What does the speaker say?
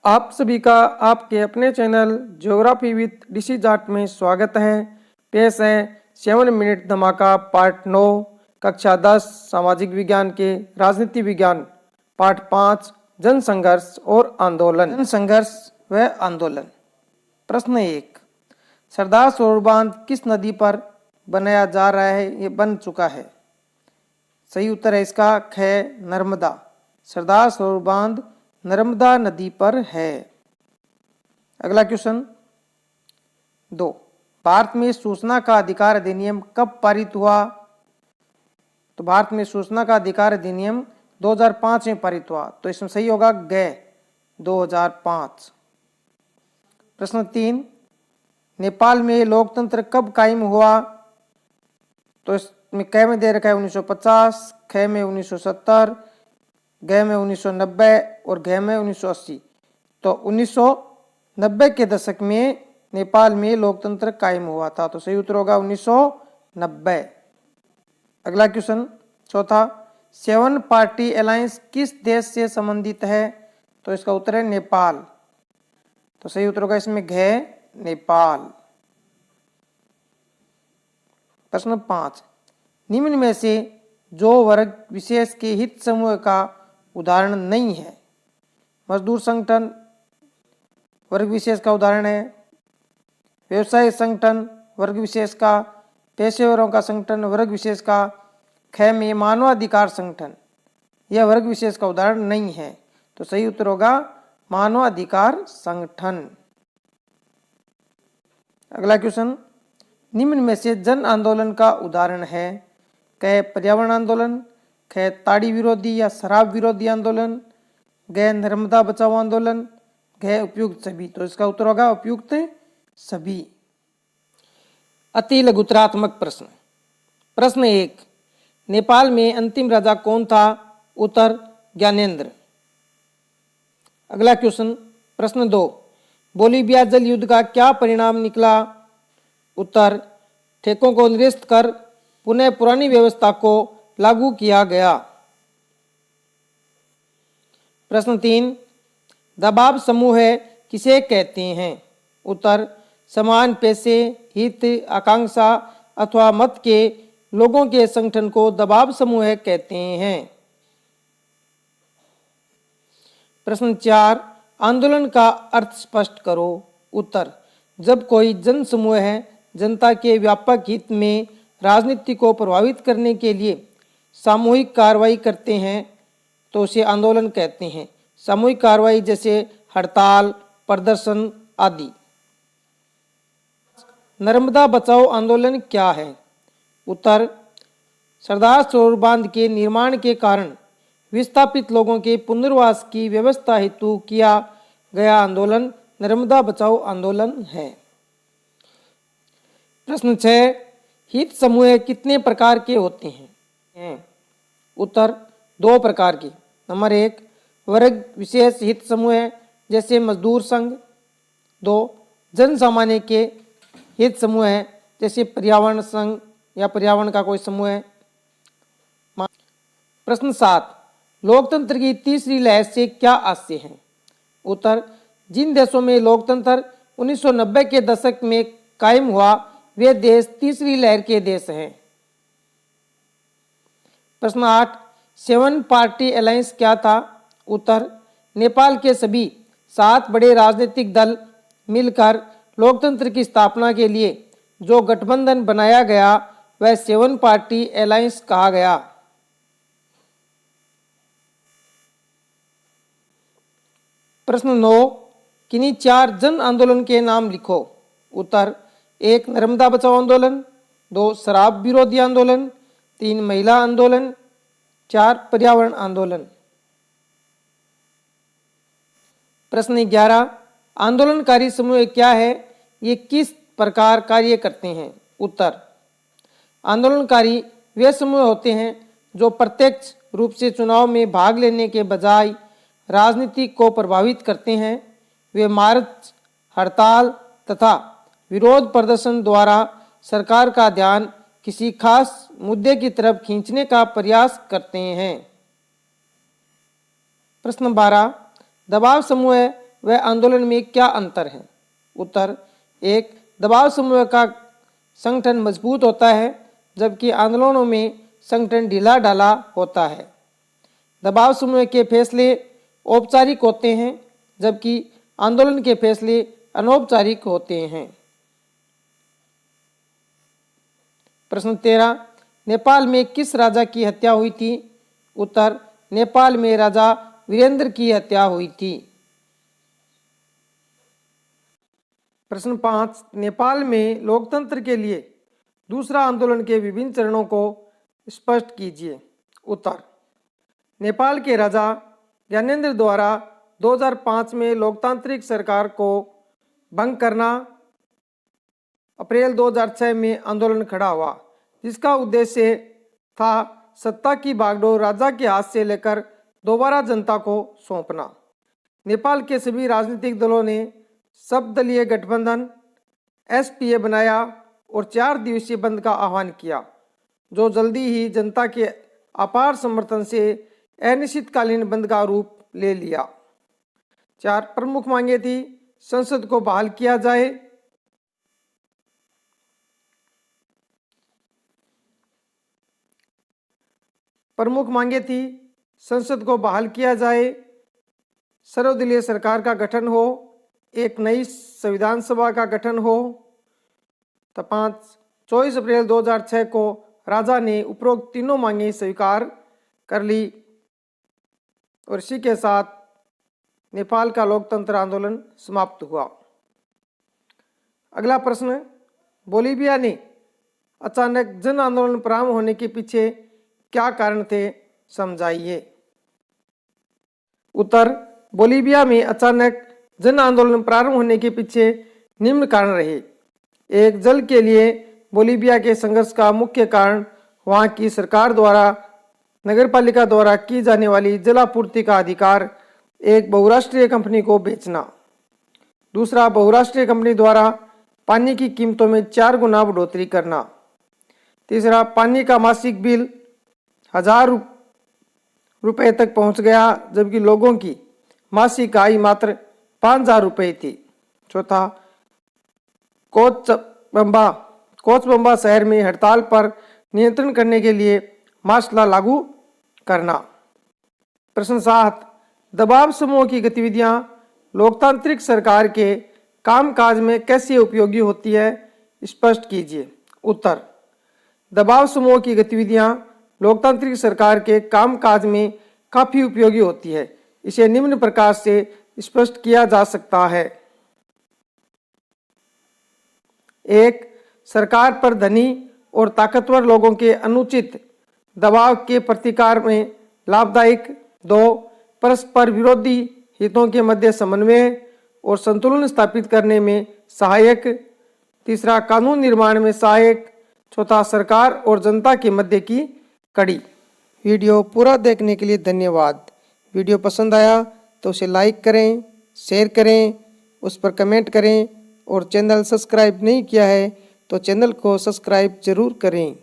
आप सभी का आपके अपने channel geography with DC Jat में स्वागत है। पेश है 7 मिनट धमाका पार्ट 9 कक्षा 10 सामाजिक विज्ञान के राजनीति विज्ञान पार्ट 5 जनसंघर्ष और आंदोलन। जनसंघर्ष व आंदोलन। प्रश्न 1, सरदार सरोवर बांध किस नदी पर बनाया जा रहा है? ये बन चुका है। सही उत्तर है इसका ख, नर्मदा। सरदार सरोवर बांध नर्मदा नदी पर है। अगला क्वेश्चन 2, भारत में सूचना का अधिकार अधिनियम कब पारित हुआ? तो भारत में सूचना का अधिकार अधिनियम 2005 में पारित हुआ, तो इसमें सही होगा ग, 2005। प्रश्न 3, नेपाल में लोकतंत्र कब कायम हुआ? तो इसमें क में दे रखा है 1950, ख में 1970, ग में 1990 और घ में 1980। तो 1990 के दशक में नेपाल में लोकतंत्र कायम हुआ था, तो सही उत्तर होगा 1990। अगला क्वेश्चन चौथा, 7 पार्टी अलायंस किस देश से संबंधित है? तो इसका उत्तर है नेपाल, तो सही उत्तर होगा इसमें घ, नेपाल। प्रश्न 5, निम्न में से जो वर्ग विशेष के हित समूह का उदाहरण नहीं है? मजदूर संगठन वर्ग विशेष का उदाहरण है, व्यवसाय संगठन वर्ग विशेष का, पेशेवरों का संगठन वर्ग विशेष का, ख में मानवाधिकार संगठन, यह वर्ग विशेष का उदाहरण नहीं है, तो सही उत्तर होगा मानवाधिकार संगठन। अगला क्वेश्चन, निम्न में से जन आंदोलन का उदाहरण है? क पर्यावरण आंदोलन, ख ताड़ी विरोधी या शराब विरोधी आंदोलन, ग नर्मदा बचाओ आंदोलन, घ उपयुक्त सभी। तो इसका उत्तर होगा उपयुक्त सभी। अति लघुतरात्मक प्रश्न। प्रश्न 1, नेपाल में अंतिम राजा कौन था? उत्तर ज्ञानेंद्र। अगला क्वेश्चन प्रश्न 2, बोलीविया जल युद्ध का क्या परिणाम निकला? उत्तर ठेकों को निरस्त कर पुनः पुरानी व्यवस्था को लागू किया गया। प्रश्न 3, दबाव समूह किसे कहते हैं? उत्तर समान पेशे, हित, आकांक्षा अथवा मत के लोगों के संगठन को दबाव समूह कहते हैं। प्रश्न 4, आंदोलन का अर्थ स्पष्ट करो। उत्तर जब कोई जन समूह जनता के व्यापक हित में राजनीति को प्रभावित करने के लिए सामूहिक कार्रवाई करते हैं तो उसे आंदोलन कहते हैं। सामूहिक कार्रवाई जैसे हड़ताल, प्रदर्शन आदि। नर्मदा बचाओ आंदोलन क्या है? उत्तर सरदार सरोवर बांध के निर्माण के कारण विस्थापित लोगों के पुनर्वास की व्यवस्था हेतु किया गया आंदोलन नर्मदा बचाओ आंदोलन है। प्रश्न 6, हित समूह कितने प्रकार के होते हैं? उत्तर 2 प्रकार के। नंबर 1, वर्ग विशेष हित समूह जैसे मजदूर संघ। 2, जन सामान्य के हित समूह जैसे पर्यावरण संघ या पर्यावरण का कोई समूह है। प्रश्न 7, लोकतंत्र की तीसरी लहर से क्या आशय है? उत्तर जिन देशों में लोकतंत्र 1990 के दशक में कायम हुआ वे देश तीसरी लहर के देश हैं। प्रश्न 8, 7 पार्टी अलायंस क्या था? उत्तर नेपाल के सभी 7 बड़े राजनीतिक दल मिलकर लोकतंत्र की स्थापना के लिए जो गठबंधन बनाया गया वह 7 पार्टी अलायंस कहा गया। प्रश्न 9, किन्हीं 4 जन आंदोलन के नाम लिखो। उत्तर 1, नर्मदा बचाओ आंदोलन, 2, शराब विरोधी आंदोलन, 3, महिला आंदोलन, 4, पर्यावरण आंदोलन। प्रश्न 11, आंदोलनकारी समूह क्या है? ये किस प्रकार कार्य करते हैं? उत्तर आंदोलनकारी वे समूह होते हैं जो प्रत्यक्ष रूप से चुनाव में भाग लेने के बजाय राजनीति को प्रभावित करते हैं। वे मार्च, हड़ताल तथा विरोध प्रदर्शन द्वारा सरकार का ध्यान किसी खास मुद्दे की तरफ खींचने का प्रयास करते हैं। प्रश्न 12, दबाव समूह व आंदोलन में क्या अंतर है? उत्तर: एक, दबाव समूह का संगठन मजबूत होता है जबकि आंदोलनों में संगठन ढीला ढाला होता है। दबाव समूह के फैसले औपचारिक होते हैं जबकि आंदोलन के फैसले अनौपचारिक होते हैं। प्रश्न 13, नेपाल में किस राजा की हत्या हुई थी? उत्तर: नेपाल में राजा वीरेंद्र की हत्या हुई थी। प्रश्न 5, नेपाल में लोकतंत्र के लिए दूसरा आंदोलन के विभिन्न चरणों को स्पष्ट कीजिए। उत्तर: नेपाल के राजा ज्ञानेन्द्र द्वारा 2005 में लोकतांत्रिक सरकार को भंग करना। अप्रैल 2006 में आंदोलन खड़ा हुआ जिसका उद्देश्य था सत्ता की बागडोर राजा के हाथ से लेकर दोबारा जनता को सौंपना। नेपाल के सभी राजनीतिक दलों ने सर्वदलीय गठबंधन एसपीए बनाया और 4 दिवसीय बंद का आह्वान किया जो जल्दी ही जनता के अपार समर्थन से अनिश्चितकालीन बंद का रूप ले लिया। 4 प्रमुख मांगे थी: संसद को बहाल किया जाए, संसद को बहाल किया जाए, सर्वदलीय सरकार का गठन हो, एक नई संविधान सभा का गठन हो। 5 24 अप्रैल 2006 को राजा ने उपरोक्त तीनों मांगे स्वीकार कर ली और इसी के साथ नेपाल का लोकतंत्र आंदोलन समाप्त हुआ। अगला प्रश्न, बोलीविया ने अचानक जन आंदोलन प्रारंभ होने के पीछे क्या कारण थे, समझाइए। उत्तर: बोलीविया में अचानक जन आंदोलन प्रारंभ होने के पीछे निम्न कारण रहे। एक, जल के लिए बोलीविया के संघर्ष का मुख्य कारण वहां की सरकार द्वारा नगरपालिका द्वारा की जाने वाली जलापूर्ति का अधिकार एक बहुराष्ट्रीय कंपनी को बेचना। दूसरा, बहुराष्ट्रीय कंपनी द्वारा पानी की कीमतों में 4 गुना बढ़ोतरी करना। तीसरा, पानी का मासिक बिल 1000 रुपये तक पहुंच गया जबकि लोगों की मासिक आय मात्र 5000 रुपये थी। चौथा, कोचबंबा शहर में हड़ताल पर नियंत्रण करने के लिए मार्शल लॉ लागू करना। प्रश्न 7, दबाव समूह की गतिविधियां लोकतांत्रिक सरकार के कामकाज में कैसे उपयोगी होती है, स्पष्ट कीजिए। उत्तर: दबाव समूह की गतिविधियां लोकतांत्रिक सरकार के कामकाज में काफी उपयोगी होती है। इसे निम्न प्रकार से स्पष्ट किया जा सकता है। 1, सरकार पर धनी और ताकतवर लोगों के अनुचित दबाव के प्रतिकार में लाभदायक। 2, परस्पर विरोधी हितों के मध्य समन्वय और संतुलन स्थापित करने में सहायक। तीसरा, कानून निर्माण में सहायक। चौथा, सरकार और जनता के मध्य की कड़ी। वीडियो पूरा देखने के लिए धन्यवाद। वीडियो पसंद आया तो उसे लाइक करें, शेयर करें, उस पर कमेंट करें और चैनल सब्सक्राइब नहीं किया है तो चैनल को सब्सक्राइब जरूर करें।